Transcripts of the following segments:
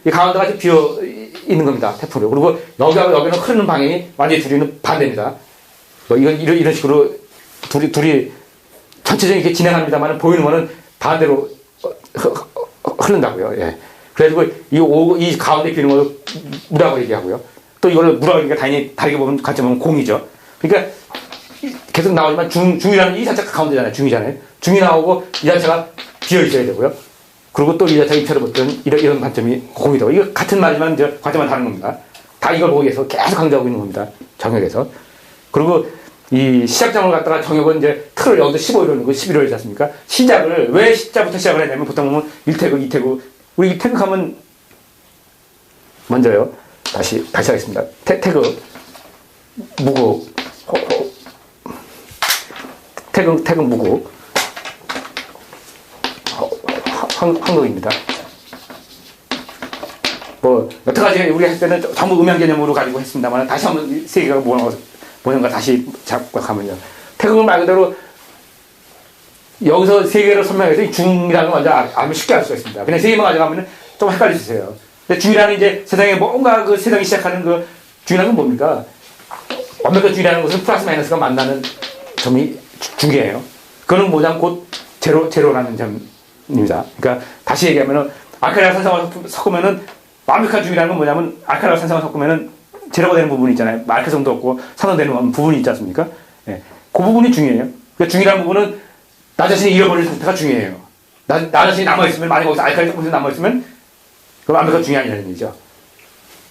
이 가운데가 지금 비어 있는 겁니다. 태풍으로. 그리고 여기하고 여기는 흐르는 방향이 완전히 둘이는 반대입니다. 이건 이런 식으로 둘이 전체적인 이렇게 진행합니다만 보이는 거는 반대로 흐른다고요. 예. 그래가지고 이 가운데 비는 것도 무라고 얘기하고요. 또 이거를 무라고 얘기가 당연히 다르게 보면 관점 보면 공이죠. 그러니까 계속 나오지만 중이라는 이 자체가 가운데잖아요. 중이잖아요. 중이 나오고 이 자체가 비어 있어야 되고요. 그리고 또 이 자체가 입체로 붙던 이런 관점이 공이다. 이거 같은 말이지만 이제 관점은 다른 겁니다. 다 이걸 보기 위해서 계속 강조하고 있는 겁니다. 정역에서. 그리고 이 시작점을 갖다가 정역은 이제 틀을 여기서 15일을 넣고 11월이지 않습니까? 시작을 왜 시자부터 시작을 했냐면 보통 보면 1태극, 2태극. 우리 2태극 하면 먼저요. 다시 하겠습니다. 태극, 무국, 태극, 무국, 황극입니다. 뭐 여태까지 우리 할 때는 전부 음양 개념으로 가지고 했습니다만 다시 한번 세 개가 뭐는가 다시 잡고 가면요. 태극은 말 그대로 여기서 세 개를 설명해서 중이라는 걸 먼저 알면 쉽게 알 수가 있습니다. 그냥 세 개만 가져가면 좀 헷갈리세요. 근데 중이라는 이제 세상에 뭔가 그 세상이 시작하는 그 중이라는 건 뭡니까? 완벽한 중이라는 것은 플러스 마이너스가 만나는 점이 중이에요. 그거는 뭐냐면 곧 제로라는 점입니다. 그러니까 다시 얘기하면은 알칼리와 산성을 섞으면은 완벽한 중이라는 건 뭐냐면 알칼리와 산성을 섞으면은 제로가 되는 부분이 있잖아요. 알칼리성도 없고 산성 되는 부분이 있지 않습니까? 예. 그 부분이 중이에요. 그러니까 중이라는 부분은 나 자신이 잃어버릴 상태가 중요해요. 나 자신이 남아있으면, 만약에 거기서 알칼리 조금씩 남아있으면, 그럼 완벽한 중이 아니라는 얘기죠.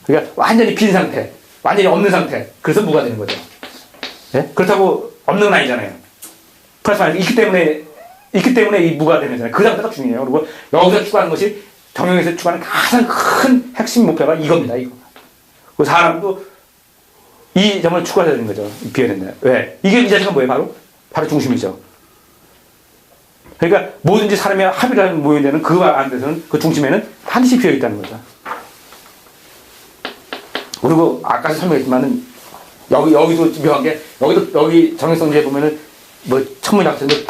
그러니까 완전히 빈 상태, 완전히 없는 상태. 그래서 무가 되는 거죠. 예? 그렇다고 없는 건 아니잖아요. 플러스 마이너스 있기 때문에 이 무가 되는 거잖아요. 그 상태가 중요해요. 그리고 여기서 추구하는 것이 정형에서 추구하는 가장 큰 핵심 목표가 이겁니다. 이거. 그 사람도 이 점을 추구해야 되는 거죠. 비워낸다. 왜? 이게 이 자체가 뭐예요? 바로 중심이죠. 그러니까 뭐든지 사람이 합의를 하는 모여되는 그 안에서는 그 중심에는 반드시 비어 있다는 거죠. 그리고 아까 설명했지만은 여기도 묘한 게 여기 정형성지에 보면은 뭐 천문학자인데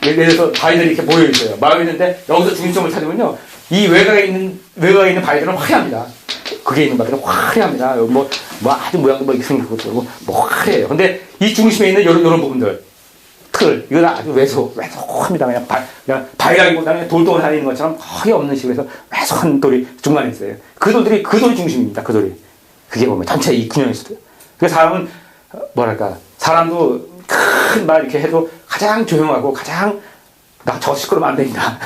예를 들어서 바위들이 이렇게 모여 있어요. 모여 있는데 여기서 중심점을 찾으면요 이 외곽에 있는 바위들은 화려합니다. 그게 있는 바위들은 화려합니다. 뭐 아주 모양도 뭐 이렇게 생긴 것도 뭐 화려해요. 근데 이 중심에 있는 이런 부분들 틀 이건 아주 왜소합니다. 그냥 바위라기보다는 돌덩어리 안에 있는 것처럼 거의 없는 식으로 해서 왜소한 돌이 중간에 있어요. 그 돌이 중심입니다. 그 돌이. 그게 보면 전체 이 균형이 있어요. 그래서 사람은 뭐랄까 사람도 큰 말 이렇게 해도 가장 조용하고 나 저 시끄러우면 안 됩니다.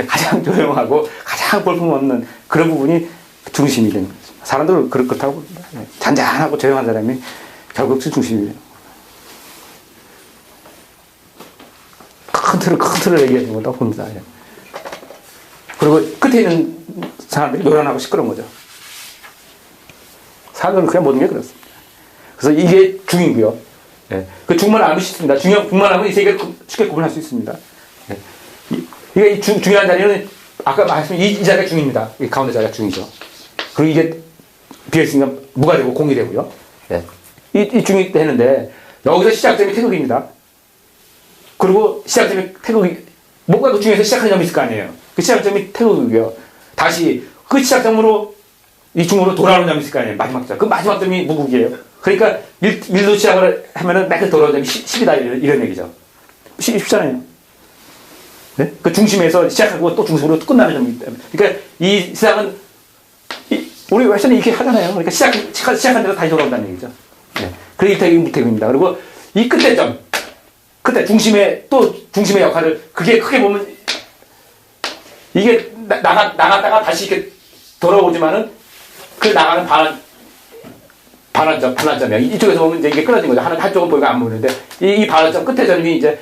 가장 조용하고 가장 볼품없는 그런 부분이 중심이 되는 거죠. 사람들은 그렇다고 봅니다. 잔잔하고 조용한 사람이 결국 중심이에요. 큰 틀을 얘기하는 거다 봅니다. 그리고 끝에 있는 사람들이 요란하고 시끄러운 거죠. 사람들은 그냥 모든 게 그렇습니다. 그래서 이게 중이고요. 그 중만 알면 쉽습니다. 중만 알면 이 세 개를 쉽게 구분할 수 있습니다. 이게 중요한 자리는 아까 말씀드린 이 자리가 중입니다. 이 가운데 자리가 중이죠. 그리고 이게 비어있으니까 무가 되고 공이 되고요. 이 중이 되는데 여기서 시작점이 태극입니다. 그리고 시작점이 태극이 뭔가 그 중에서 시작하는 점이 있을 거 아니에요. 그 시작점이 태극이고요. 다시 그 시작점으로 이 중으로 돌아오는 점이 있을 거 아니에요. 마지막 점. 그 마지막 점이 무국이에요. 그러니까 1로 시작을 하면은 맨 끝에 돌아오는 점이 10이다 이런 얘기죠. 쉽잖아요. 네? 그 중심에서 시작하고 또 중심으로 또 끝나는 점이 있다. 그러니까 이 세상은 우리 웨스턴이 이렇게 하잖아요. 그러니까 시작한 데서 다시 돌아온다는 얘기죠. 네. 그게 일태극이 무태극입니다. 그리고 이 끝에 점, 끝에 중심의 역할을 그게 크게 보면 이게 나갔다가 다시 이렇게 돌아오지만은 그 나가는 반환점이야. 이쪽에서 보면 이제 이게 끊어진 거죠. 한쪽은 보이고 안 보이는데 이 반환점 끝에 점이 이제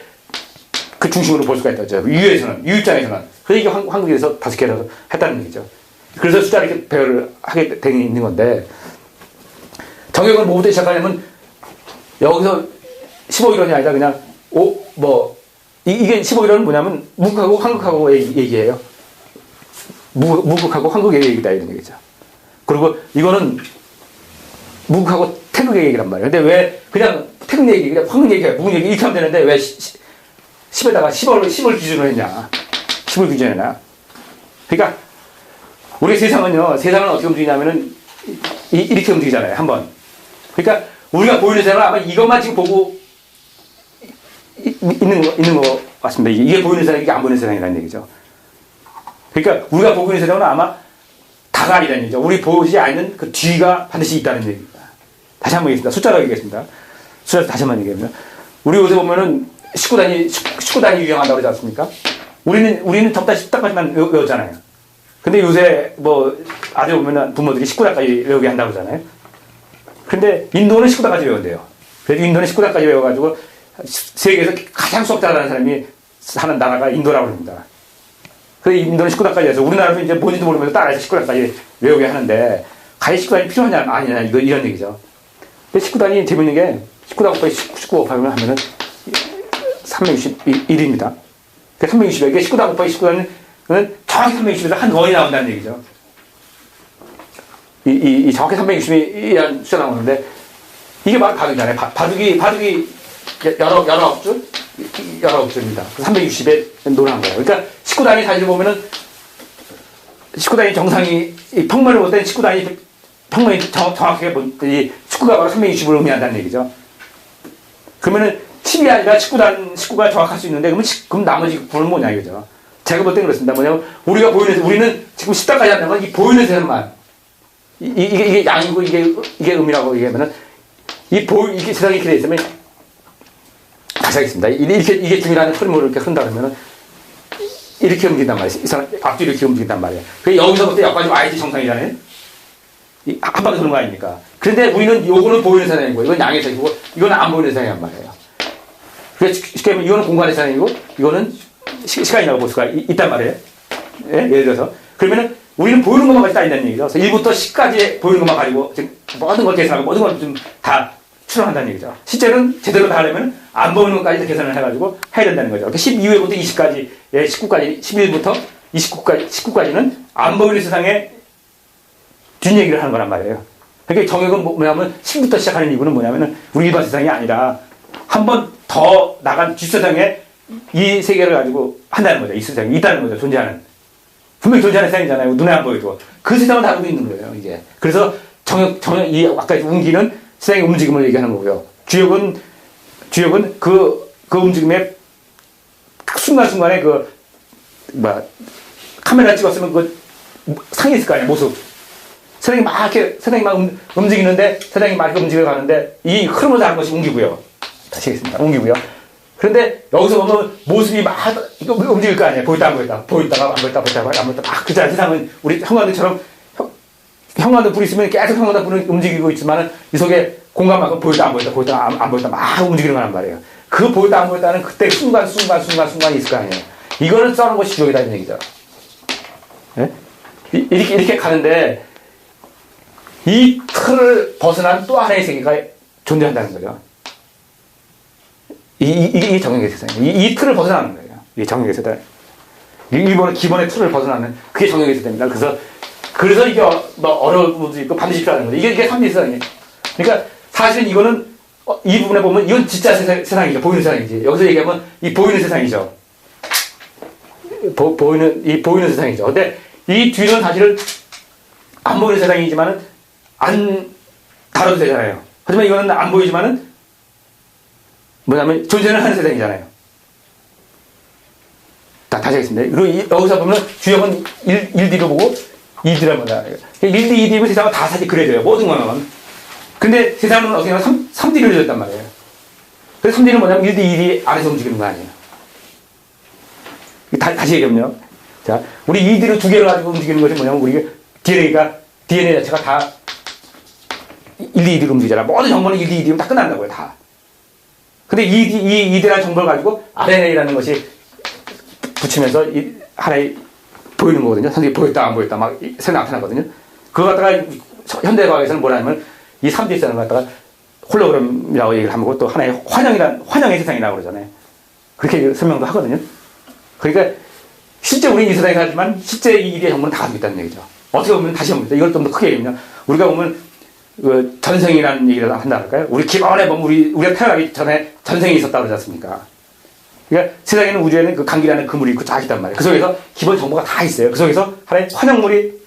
그 중심으로 볼 수가 있다죠. 유 입장에서는. 그래서 이게 한국에서 5개라서 했다는 얘기죠. 그래서 숫자를 이렇게 배열을 하게 되 있는 건데, 정역을 뭐부터 시작하냐면, 여기서 15일원이 아니라 그냥, 이게 15일원은 뭐냐면, 무극하고 한극하고 얘기예요. 무극하고 한극의 얘기다, 이런 얘기죠. 그리고 이거는 무극하고 태극의 얘기란 말이에요. 근데 왜 그냥 태극 얘기, 그냥 한극 얘기야, 무극 얘기 이렇게 하면 되는데, 왜 10에다가 10을 기준으로 했냐. 10을 기준으로 했냐. 그러니까, 우리 세상은 어떻게 움직이냐면은, 이렇게 움직이잖아요, 한번. 그러니까, 우리가 보이는 세상은 아마 이것만 지금 보고 있는 거 같습니다. 이게 보이는 세상이 이게 안 보이는 세상이라는 얘기죠. 그러니까, 우리가 보고 있는 세상은 아마 다가 아니라는 얘기죠. 우리 보지 않는 그 뒤가 반드시 있다는 얘기입니다. 다시 한번 얘기했습니다. 숫자로 얘기했습니다. 숫자로 다시 한번 얘기합니다. 우리 요새 보면은 19단이 유행한다고 그러지 않습니까? 우리는 적다 10단까지만 외웠잖아요. 근데 요새 아들 보면은 부모들이 19단까지 외우게 한다고 그러잖아요. 근데 인도는 19단까지 외운대요. 그래서 인도는 19단까지 외워가지고 세계에서 가장 수학 잘하는 사람이 사는 나라가 인도라고 합니다. 그래서 인도는 19단까지 해서 우리나라도 이제 뭔지도 모르면서 따라해서 19단까지 외우게 하는데 과연 19단이 필요하냐 아니냐 이런 얘기죠. 근데 19단이 재밌는 게 19단 곱하기 19 하면은 361입니다. 360에게 19단 곱하기 19단은 정확히 360에서 한 원이 나온다는 얘기죠. 이 정확히 360이라는 숫자 나오는데 이게 바로 바둑이잖아요. 바둑이 19줄입니다. 360에 노란 거예요. 그러니까 19단이 사실 보면은 19단이 정상이 평면을 볼 때는 19단이 평면이 정확하게 이 19가 바로 360을 의미한다는 얘기죠. 그러면은 10이 아니라 19가 정확할 수 있는데 그럼 나머지 9는 뭐냐 이거죠. 제가 볼 땐 그렇습니다. 뭐냐면 우리는 지금 10단까지 한다는 건 이 보이는 세상만 이게 양이고 이게 음이라고 얘기하면은 이게 세상이 이렇게 돼 있으면 다시 하겠습니다. 이게 중이라는 흐름으로 이렇게 흐른다 그러면은 이렇게 움직인단 말이에요. 이 사람 앞뒤로 이렇게 움직인단 말이에요. 그래서 여기서부터 여기까지 와야지 정상이잖아요. 한 바퀴 도는 거 아닙니까? 그런데 우리는 요거는 보이는 세상이고 이건 양의 세상이고 이거는 안 보이는 세상이란 말이에요. 그래서 쉽게 말하면 이거는 공간의 세상이고 이거는 시간이라고 볼 수가 있단 말이에요. 예? 예를 들어서 그러면은 우리는 보이는 것만 가지고 따진다는 얘기죠. 그래서 1부터 10까지 보이는 것만 가지고 지금 모든 걸 계산하고 모든 걸 좀 다 추론한다는 얘기죠. 실제는 제대로 다 하려면 안 보이는 것까지 계산을 해가지고 해야 된다는 거죠. 12회부터 20까지, 19까지, 11부터 19까지는 안 보이는 세상에 뒷얘기를 하는 거란 말이에요. 그러니까 정역은 뭐냐면 10부터 시작하는 이유는 뭐냐면 우리 일반 세상이 아니라 한 번 더 나간 뒷세상에 이 세계를 가지고 한다는 거죠. 이 세상이 있다는 거죠. 존재하는. 분명히 존재하는 세상이잖아요. 눈에 안 보여도. 그 세상을 다루고 있는 거예요. 이게. 그래서 이 아까 운기는 세상의 움직임을 얘기하는 거고요. 주역은 그 움직임의 순간순간에 카메라 찍었으면 상이 있을 거 아니에요. 모습. 세상이 막 움직이는데, 세상이 막 이렇게 움직여 가는데, 이 흐름을 다는 것이 운기고요. 다시 하겠습니다. 운기고요. 그런데 여기서 보면 모습이 막 움직일 거 아니에요. 보였다가 안 보였다가 막 그잖아요. 세상은 우리 형광등처럼 형광등 불이 있으면 계속 형광등 불은 움직이고 있지만은 이 속에 공간만큼 보였다 안 보였다 막 움직이는 거란 말이에요. 그 보였다 안 보였다는 그때 순간이 있을 거 아니에요. 이거는 써는 것이 주역이라는 얘기죠. 네? 이렇게 가는데 이 틀을 벗어난 또 하나의 세계가 존재한다는 거죠. 이게 정형의 세상이에요. 이 틀을 벗어나는 거예요. 이게 정형의 세상. 일본의 기본의 틀을 벗어나는 그게 정형의 세상입니다. 그래서 이게 어려운 부분도 있고 반드시 필요하는 거죠. 이게 3D 세상이에요. 그러니까 사실은 이거는 이 부분에 보면 이건 진짜 세상이죠. 보이는 세상이지. 여기서 얘기하면 이 보이는 세상이죠. 보이는 세상이죠. 근데 이 뒤는 사실은 안 보이는 세상이지만은 안 다뤄도 되잖아요. 하지만 이거는 안 보이지만은 뭐냐면 존재는 하는 세상이잖아요. 다시 하겠습니다. 그리고 여기서 보면 주역은 1D로 보고 2D란 뭐냐. 1D, 2D면 세상은 다 사실 그려져요. 모든 거는. 근데 세상은 어떻게 보면 3D로 그려졌단 말이에요. 그래서 3D는 뭐냐면 1D, 2D 안에서 움직이는 거 아니에요. 다시 얘기하면요. 자, 우리 2D로 두 개를 가지고 움직이는 것이 뭐냐면 우리 DNA 자체가 다 1D, 2D로 움직이잖아. 모든 정보는 1D, 2D면 다 끝난다고요. 다. 근데 이 2D라는 정보를 가지고 RNA라는 것이 붙이면서 하나의 보이는 거거든요. 선생님이 보였다, 안 보였다, 막 새로 나타나거든요. 그거 갖다가 현대과학에서는 뭐냐면 이 3D 세상을 갖다가 홀로그램이라고 얘기를 하고 또 하나의 환영의 세상이라고 그러잖아요. 그렇게 설명도 하거든요. 그러니까 실제 우리는 이 세상에 살지만 실제 이 일의 정보는 다 가지고 있다는 얘기죠. 어떻게 보면 다시 봅니다. 이걸 좀 더 크게 얘기하면 우리가 보면 전생이라는 얘기를 한다 할까요? 우리 기본에 보면 우리가 태어나기 전에 전생이 있었다고 그러지 않습니까? 그러니까 세상에는 우주에는 그 강기라는 그물이 있고 쫙 있단 말이에요. 그 속에서 기본 정보가 다 있어요. 그 속에서 하나의 환영물이